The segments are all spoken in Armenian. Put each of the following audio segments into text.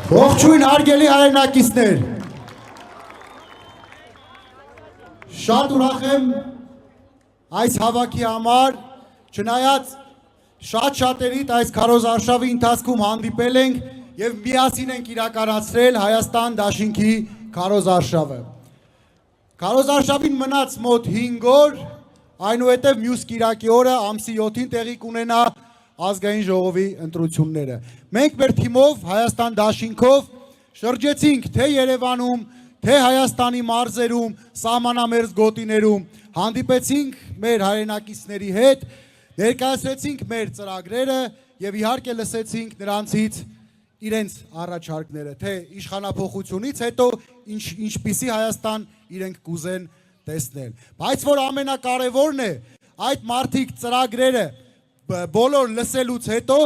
Ողջույն հարգելի հայրենակիցներ։ Շատ ուրախ եմ այս հավաքի համար, չնայած շատ շատերիդ այս քարոզարշավի ընթացքում հանդիպել ենք եւ միասին ենք իրականացրել Հայաստան դաշինքի քարոզարշավը։ Քարոզարշավին մնաց մոտ 5 օր, այնուհետև մյուս կիրակի օրը ամսի 7-ին տեղի կունենա ազգային ժողովի ընտրությունները։ Մենք մեր թիմով Հայաստան դաշինքով շրջեցինք թե Երևանում, թե Հայաստանի մարզերում, սահմանամերձ գոտիներում, հանդիպեցինք մեր հայրենակիցների հետ, ներկայացրեցինք մեր ծրագրերը եւ իհարկե լսեցինք նրանցից իրենց առաջարկները, թե իշխանափոխությունից հետո ինչպիսի Հայաստան իրենք կուզեն տեսնել։ Բայց որ ամենակարևորն է, այդ մարդիկ ծրագրերը բոլոր լսելուց հետո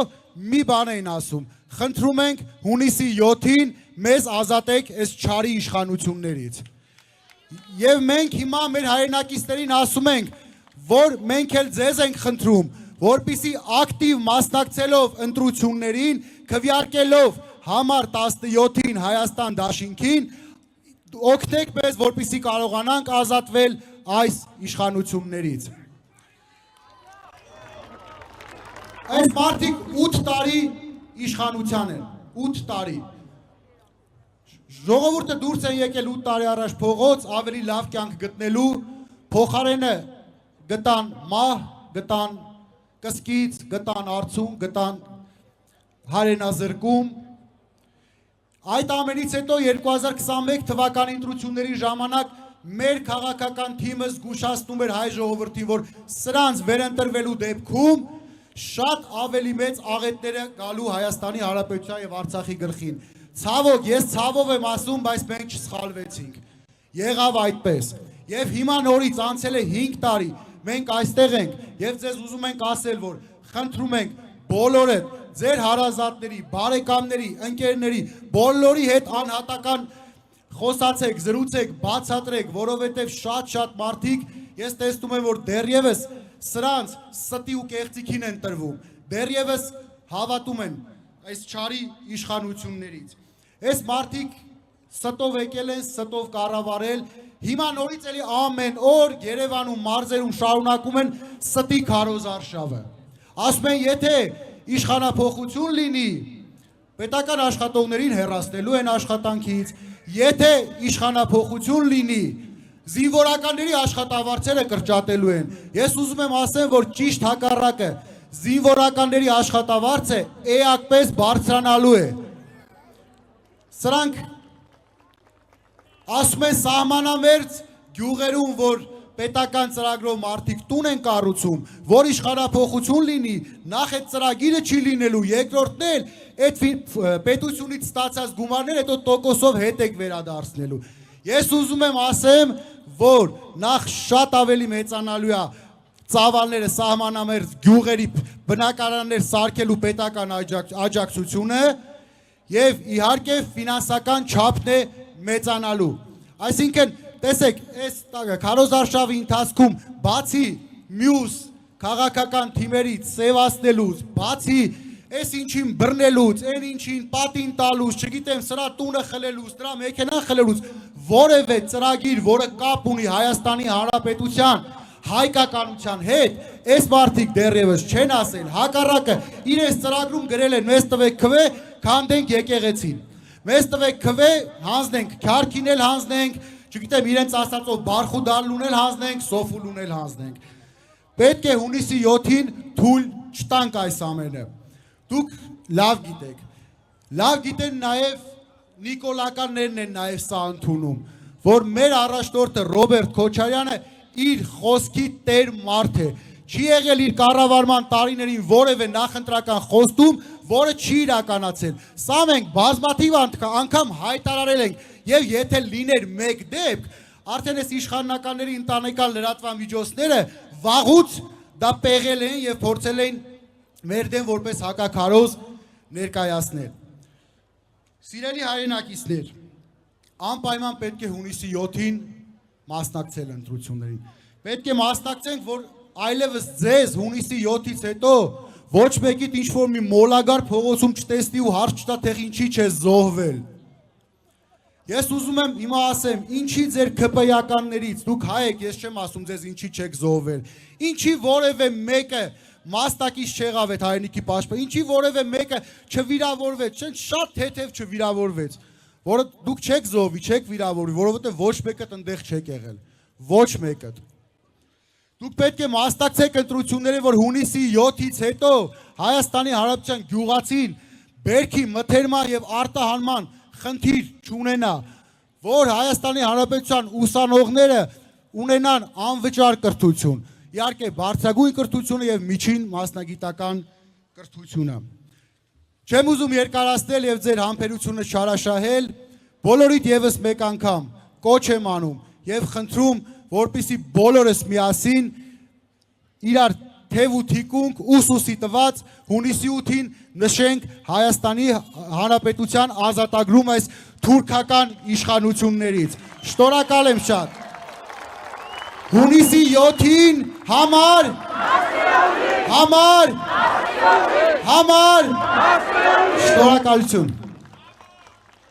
մի բան էին ասում, խնդրում ենք հունիսի 7-ին մեզ ազատեք այս չարի իշխանություններից։ Եվ մենք հիմա մեր հայրենակիցներին ասում ենք, որ մենք էլ ձեզ ենք խնդրում, որպեսզի ակտիվ մասնակցելով ընտրություններին, քվեարկելով համար 17-ին Հայաստան դաշինքին, օգնեք մեզ, որպեսզի կարողանանք ազատվել այս իշխանություններից։ Այս մարդիկ 8 տարի իշխանության են, 8 տարի։ Ժողովուրդը դուրս են եկել 8 տարի առաջ փողոց, ավելի լավ կյանք գտնելու, փոխարենը գտան մահ, գտան կսկիծ, գտան արցուն, գտան հարենազրկում։ Այդ ամենից հետո 2021 թվականի ընտրությունների ժամանակ մեր քաղաքական թիմը զգուշացնում էր հայ ժողովրդին, որ սրանց վերընտրվելու դեպքում շատ ավելի մեծ աղետները գալու Հայաստանի Հանրապետության եւ Արցախի գլխին։ Ցավոք, ես ցավով եմ ասում, բայց մենք չսխալվեցինք։ Եղավ այդպես։ Եվ հիմա նորից անցել է 5 տարի, մենք այստեղ ենք եւ ձեզ ուզում ենք ասել, որ խնդրում ենք բոլորը ձեր հարազատների, բարեկամների, ընկերների, բոլորի հետ անհատական խոսացեք, զրուցեք, բացատրեք, որովհետեւ շատ մարդիկ ես տեսնում եմ, որ դեռևս սրանց ստի ու կեղծիքին են տրվում, դեռևս հավատում են այս չարի իշխանություններից։ Այս մարդիկ ստով եկել են, ստով կառավարել, հիմա նորից էլի ամեն օր Երևանում, մարզերում շարունակում են ստի քարոզարշավը։ Ասում են, եթե իշխանափոխություն լինի, պետական աշխատողներին հեռացնելու են աշխատանքից, եթե իշխանափոխություն լինի, զինվորականների աշխատավարձերը կրճատելու են։ Ես ուզում եմ ասեմ, որ ճիշտ հակառակը, զինվորականների աշխատավարձը էակպես բարձրանալու է։ Սրանք ասում են սահմանամերձ գյուղերում, որ պետական ծրագրով մարդիկ տուն են կառուցում, որ իշխանափոխություն լինի, նախ այդ ծրագիրը չի լինելու, երկրորդն էլ այդ պետությունից ստացած գումարները հետո տոկոսով հետ եք վերադարձնելու։ Ես ուզում եմ ասեմ, որ նախ շատ ավելի մեծանալու է ծավալները սահմանամերձ գյուղերի բնակարաններ սարքելու պետական աջակցությունը եւ իհարկե ֆինանսական չափն է մեծանալու։ Այսինքն, տեսեք, այս քարոզարշավի ընթացքում բացի մյուս քաղաքական թիմերից սևացնելուց, բացի այս ինչին բռնելուց, այն ինչին պատին տալուց, չգիտեմ, սրա տունը խլելուց, դրա մեքենան խլելուց, որևէ ծրագիր, որը կապ ունի Հայաստանի Հանրապետության հայկականության հետ, այս մարդիկ դեռևս չեն ասել, հակառակը իրենց ծրագրում գրել են մեզ տվեք քվե, քանդենք եկեղեցին, մեզ տվեք քվե, հանձնենք քյարքին էլ հանձնենք, չգիտեմ, իրենց ասածով բարխուդալուն էլ հանձնենք, սոֆուլուն էլ հանձնենք։ Պետք է հունիսի 7-ին թույլ չտանք այս ամենը։ Դուք լավ գիտեք, լավ գիտեն նաև նիկոլականներն են նաև սա ընդունում, որ մեր առաջնորդը Ռոբերտ Քոչարյանը իր խոսքի տեր մարդ է, չի եղել իր կառավարման տարիներին որևէ նախընտրական խոստում, որը չի իրականացել։ Սա մենք բազմաթիվ անգամ հայտարարել ենք, եւ եթե լիներ մեկ դեպք, արդեն այս իշխանականների ընտանեկան լրատվամիջոցները վաղուց դա պեղել են եւ փորձել են մեր դեմ որպես հակաքարոզ ներկայացնել։ Սիրելի հայրենակիցներ, անպայման պետք է հունիսի 7-ին մասնակցել ընտրություններին։ Պետք է մասնակցենք, որ այլևս ձեզ հունիսի 7-ից հետո ոչ մեկիդ ինչ-որ մի մոլագար փողոցում չտեսնի ու հարց չտա, թե ինչի չես զոհվել։ Ես ուզում եմ հիմա ասեմ, ինչի ձեր ԿՊ-ականներից, դուք հայ եք, ես չեմ ասում ձեզ ինչի չեք զոհվել, ինչի որևէ մեկը մասնակից չեղավ այդ հայրենիքի պաշտպան, ինչի որևէ մեկը չվիրավորվեց, շատ թեթև չվիրավորվեց, որը դուք չեք զոհվի, չեք վիրավորվի, որովհետև ոչ մեկը այնտեղ չեք եղել, ոչ մեկը։ Դուք պետք է մասնակցեք ընտրություններին, որ հունիսի 7-ից հետո Հայաստանի Հանրապետության գյուղացին բերքի մթերման եւ արտահանման խնդիր չունենա, որ Հայաստանի Հանրապետության ուսանողները ունենան անվճար կրթություն, իհարկե բարձրագույն կրթությունը եւ միջին մասնագիտական կրթությունը։ Չեմ ուզում երկարացնել եւ ձեր համբերությունը շարաշահել, բոլորիդ եւս մեկ անգամ կոչ եմ անում եւ խնդրում, որպեսզի բոլորս միասին իրար թև ու թիկունք ուսուսի տված հունիսի 8-ին նշենք Հայաստանի Հանրապետության ազատագրում այս թուրքական իշխանություններից։ Շնորհակալ եմ շատ։ Հունիսի 7-ին համար շնորհակալություն։